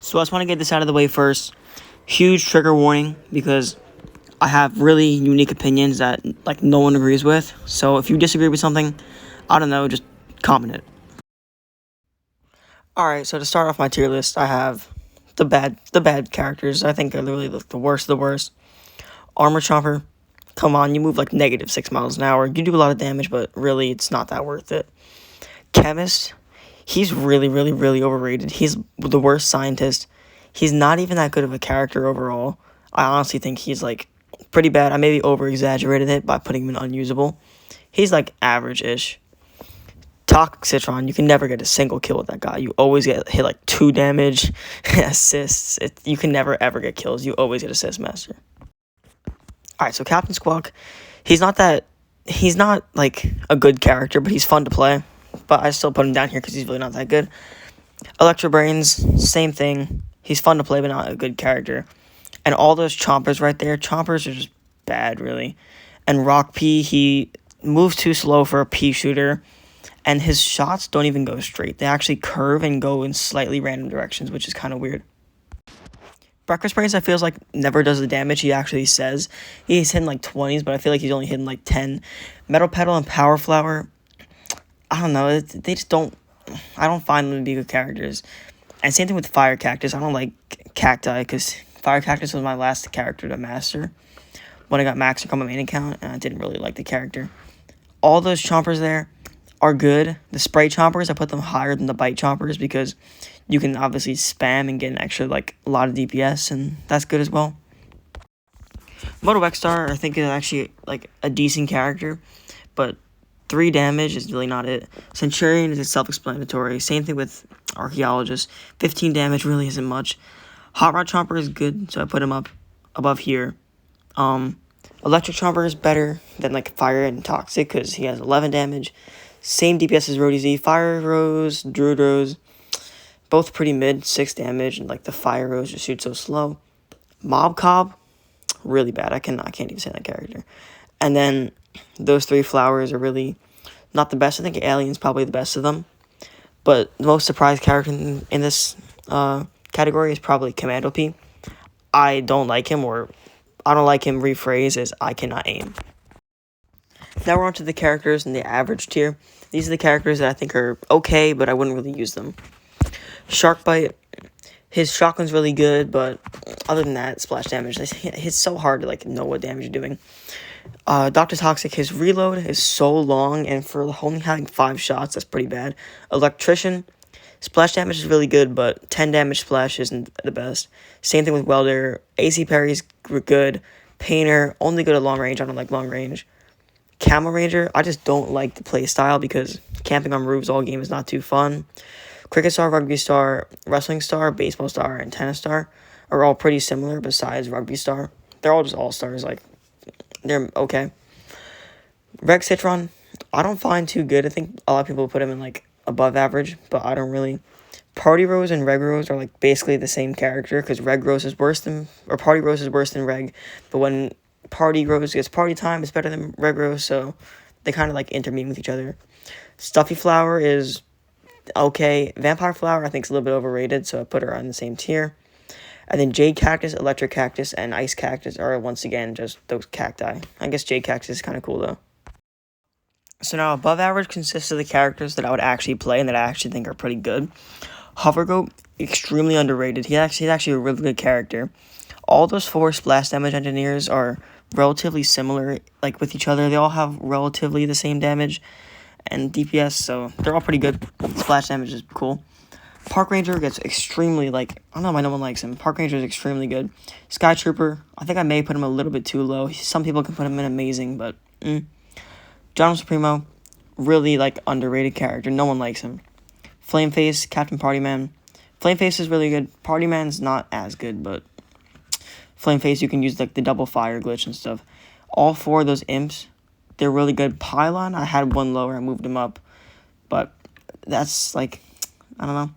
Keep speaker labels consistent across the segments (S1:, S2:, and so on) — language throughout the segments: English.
S1: So I just want to get this out of the way first. Huge trigger warning because I have really unique opinions that like no one agrees with. So if you disagree with something, I don't know, just comment it. All right, so to start off my tier list, I have the bad characters. I think are literally the worst of the worst. Armor Chopper, come on, you move like negative 6 miles an hour. You do a lot of damage, but really it's not that worth it. Chemist, he's really, really, really overrated. He's the worst scientist. He's not even that good of a character overall. I honestly think he's like pretty bad. I maybe over exaggerated it by putting him in unusable. He's like average ish. Toxitron, you can never get a single kill with that guy. You always get hit like 2 damage, assists. You can never ever get kills. You always get assist master. Alright, so Captain Squawk, he's not like a good character, but he's fun to play. But I still put him down here because he's really not that good. Electro Brains, same thing. He's fun to play, but not a good character. And all those chompers right there, chompers are just bad, really. And Rock P, he moves too slow for a P shooter. And his shots don't even go straight. They actually curve and go in slightly random directions, which is kind of weird. Breakfast Brains, I feel like, never does the damage he actually says. He's hitting like 20s, but I feel like he's only hitting like 10. Metal Pedal and Power Flower, I don't know. They just don't... I don't find them to be good characters. And same thing with Fire Cactus. I don't like Cacti, because Fire Cactus was my last character to master when I got maxed on my main account, and I didn't really like the character. All those chompers there are good. The spray chompers, I put them higher than the bite chompers because you can obviously spam and get an extra, like, a lot of DPS, and that's good as well. Moto X-Star, I think, is actually, like, a decent character, but 3 damage is really not it. Centurion is self-explanatory. Same thing with Archaeologist. 15 damage really isn't much. Hot Rod Chomper is good, so I put him up above here. Electric Chomper is better than, like, Fire and Toxic because he has 11 damage. Same DPS as Rody Z. Fire Rose, Druid Rose, both pretty mid, 6 damage, and like the Fire Rose just shoots so slow. Mob Cobb, really bad. I can't even say that character. And then those 3 flowers are really not the best. I think Alien's probably the best of them. But the most surprised character in this category is probably Commando P. I don't like him, or I don't like him rephrased as I cannot aim. Now we're on to the characters in the average tier. These are the characters that I think are okay, but I wouldn't really use them. Sharkbite, his shotgun's really good, but other than that, splash damage. It's so hard to like know what damage you're doing. Dr. Toxic, his reload is so long, and for only having 5 shots, that's pretty bad. Electrician, splash damage is really good, but 10 damage splash isn't the best. Same thing with Welder. AC parries good. Painter, only good at long range. I don't like long range. Camel Ranger, I just don't like the play style because camping on roofs all game is not too fun. Cricket Star, Rugby Star, Wrestling Star, Baseball Star, and Tennis Star are all pretty similar besides Rugby Star. They're all just all-stars, like, they're okay. Reg Citron, I don't find too good. I think a lot of people put him in, like, above average, but I don't really. Party Rose and Reg Rose are, like, basically the same character because Reg Rose is worse than, or Party Rose is worse than Reg, but when Party Rose gets party time, it's better than Reg Rose, so they kind of like intermediate with each other. Stuffy Flower is okay. Vampire Flower, I think, is a little bit overrated, so I put her on the same tier. And then Jade Cactus, Electric Cactus, and Ice Cactus are once again just those cacti. I guess Jade Cactus is kind of cool, though. So now above average consists of the characters that I would actually play and that I actually think are pretty good. Hovergoat, extremely underrated. He's actually a really good character. All those 4 splash damage engineers are relatively similar, like, with each other. They all have relatively the same damage and DPS, so they're all pretty good. Splash damage is cool. Park Ranger gets extremely, like, I don't know why no one likes him. Park Ranger is extremely good. Sky Trooper, I think I may put him a little bit too low. Some people can put him in amazing, but John Supremo, really, like, underrated character. No one likes him. Flameface, Captain Partyman. Flameface is really good. Partyman's not as good, but Flameface, you can use like the double fire glitch and stuff. All 4 of those imps, they're really good. Pylon, I had one lower, I moved him up. But that's like, I don't know.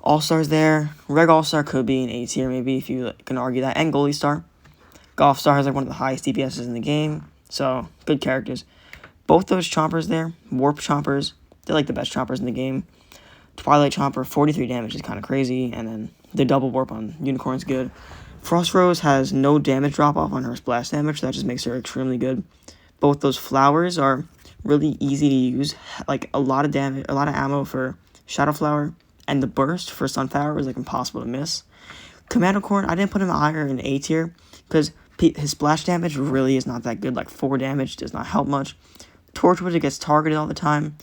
S1: All-Stars there. Reg All-Star could be an A tier maybe if you can argue that. And Goalie Star. Golf Star has like one of the highest DPSs in the game. So, good characters. Both those chompers there, Warp Chompers, they're like the best chompers in the game. Twilight Chomper, 43 damage is kind of crazy. And then The double warp on Unicorn's good. Frost Rose has no damage drop off on her splash damage, so that just makes her extremely good. Both those flowers are really easy to use. Like a lot of damage, a lot of ammo for Shadow Flower, and the burst for Sunflower is like impossible to miss. Commando Corn, I didn't put him higher in A tier because his splash damage really is not that good. Like 4 damage does not help much. Torchwood, it gets targeted all the time.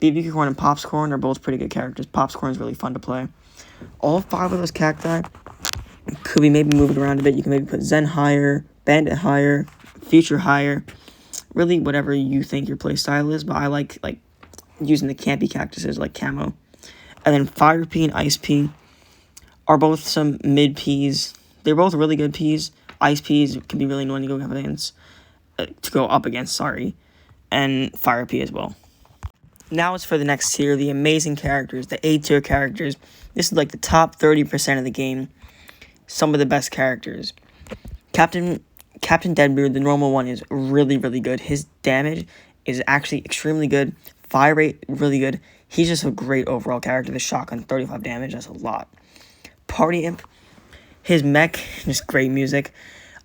S1: BB Corn and Pops Corn are both pretty good characters. Pops Corn is really fun to play. All 5 of those cacti could be maybe moved around a bit. You can maybe put Zen higher, Bandit higher, Future higher. Really, whatever you think your playstyle is, but I like using the campy cactuses like Camo. And then Fire Pea and Ice Pea are both some mid peas. They're both really good peas. Ice Peas can be really annoying to go up against, sorry. And Fire Pea as well. Now it's for the next tier, the amazing characters, the A tier characters. This is like the top 30% of the game. Some of the best characters. Captain Deadbeard, the normal one, is really, really good. His damage is actually extremely good. Fire rate, really good. He's just a great overall character. The shotgun, 35 damage, that's a lot. Party Imp, his mech, just great music.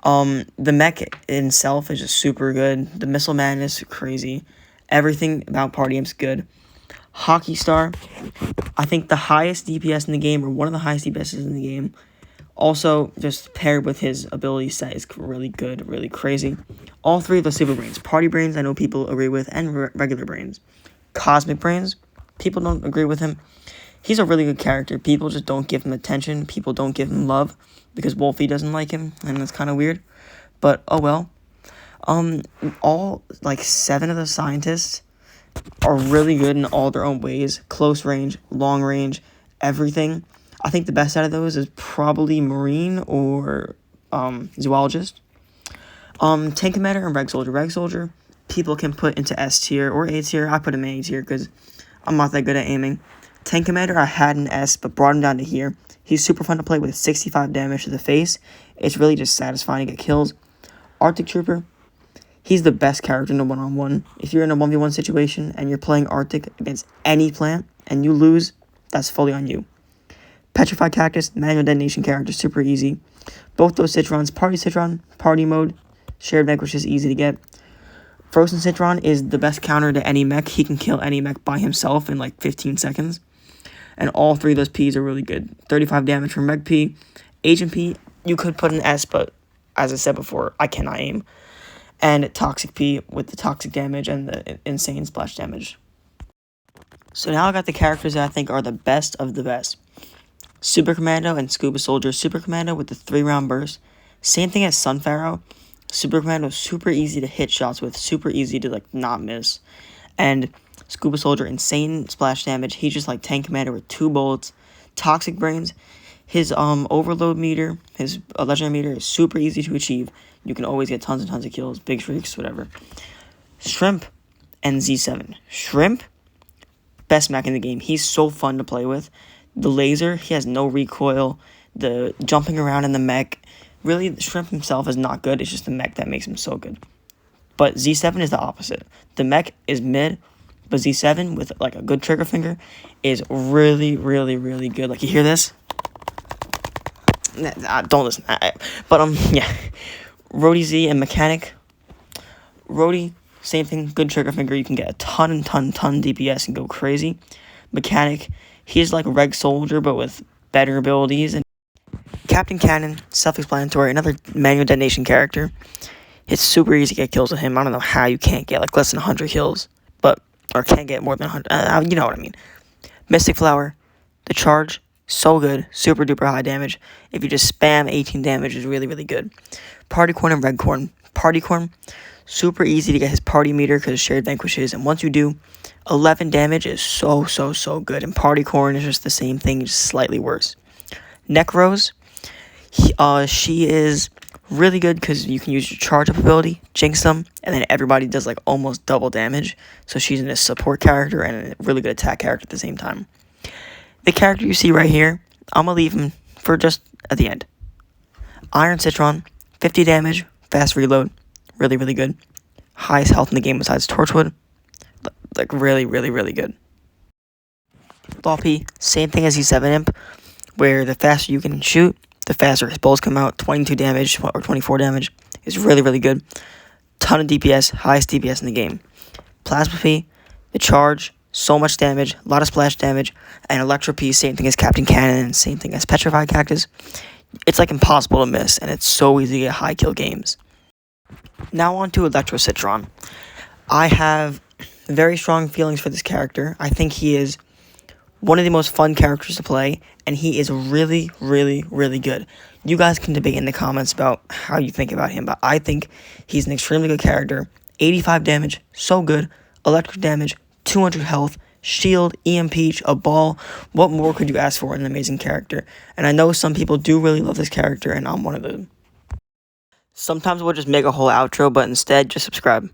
S1: The mech itself is just super good. The Missile Man is crazy. Everything about Party Imp's good. Hockey Star, I think the highest DPS in the game, or one of the highest DPSs in the game. Also, just paired with his ability set is really good, really crazy. All 3 of the Super Brains. Party Brains, I know people agree with, and regular Brains. Cosmic Brains, people don't agree with him. He's a really good character. People just don't give him attention. People don't give him love because Wolfie doesn't like him, and that's kind of weird. But, oh well. All, 7 of the scientists are really good in all their own ways. Close range, long range, everything. I think the best out of those is probably Marine or Zoologist. Tank Commander and Reg Soldier. Reg Soldier, people can put into S tier or A tier. I put him in A tier because I'm not that good at aiming. Tank Commander, I had an S, but brought him down to here. He's super fun to play with 65 damage to the face. It's really just satisfying to get kills. Arctic Trooper, he's the best character in a one-on-one. If you're in a 1v1 situation and you're playing Arctic against any plant and you lose, that's fully on you. Petrified Cactus, manual detonation character, super easy. Both those Citrons, Party Citron, Party Mode, Shared Vanquish is easy to get. Frozen Citron is the best counter to any mech. He can kill any mech by himself in 15 seconds. And all 3 of those Ps are really good. 35 damage from Reg P. Agent P, you could put an S, but as I said before, I cannot aim. And Toxic P with the toxic damage and the insane splash damage. So now I got the characters that I think are the best of the best. Super Commando and Scuba Soldier. Super Commando with the 3-round burst. Same thing as Sunpharaoh. Super Commando is super easy to hit shots with. Super easy to not miss. And Scuba Soldier, insane splash damage. He's just like Tank Commander with 2 bullets. Toxic Brains. His overload meter, his legendary meter is super easy to achieve. You can always get tons and tons of kills. Big shrieks, whatever. Shrimp and Z7. Shrimp, best mech in the game. He's so fun to play with. The laser, he has no recoil. The jumping around in the mech, really, the Shrimp himself is not good. It's just the mech that makes him so good. But Z7 is the opposite. The mech is mid, but Z7 with a good trigger finger is really, really, really good. You hear this? Don't listen. But yeah. Rhodey Z and Mechanic. Rhodey, same thing. Good trigger finger. You can get a ton DPS and go crazy. Mechanic, he's like Reg Soldier, but with better abilities. And Captain Cannon, self-explanatory, another manual detonation character. It's super easy to get kills with him. I don't know how you can't get less than 100 kills, or can't get more than 100. You know what I mean. Mystic Flower, the charge, so good, super duper high damage. If you just spam 18 damage, is really, really good. Party Corn and Red Corn. Party Corn, super easy to get his party meter because Shared Vanquishes, and once you do, 11 damage is so good. And Party Corn is just the same thing, just slightly worse. Necrose, she is really good because you can use your charge up ability, jinx them, and then everybody does almost double damage. So she's a support character and a really good attack character at the same time. The character you see right here, I'm going to leave him for just at the end. Iron Citron, 50 damage, fast reload, really, really good. Highest health in the game besides Torchwood, really, really, really good. Loppy, same thing as Z7 Imp, where the faster you can shoot, the faster his bolts come out. 22 damage or 24 damage is really, really good. Ton of DPS, highest DPS in the game. Plasma P, the charge, so much damage, a lot of splash damage, and Electro P, same thing as Captain Cannon, same thing as Petrified Cactus. It's like impossible to miss, and it's so easy to get high kill games. Now on to Electro Citron. I have very strong feelings for this character. I think he is one of the most fun characters to play, and he is really, really, really good. You guys can debate in the comments about how you think about him, but I think he's an extremely good character. 85 damage, so good. Electric damage, 200 health, shield, EMP, a ball. What more could you ask for in an amazing character? And I know some people do really love this character, and I'm one of them. Sometimes we'll just make a whole outro, but instead, just subscribe.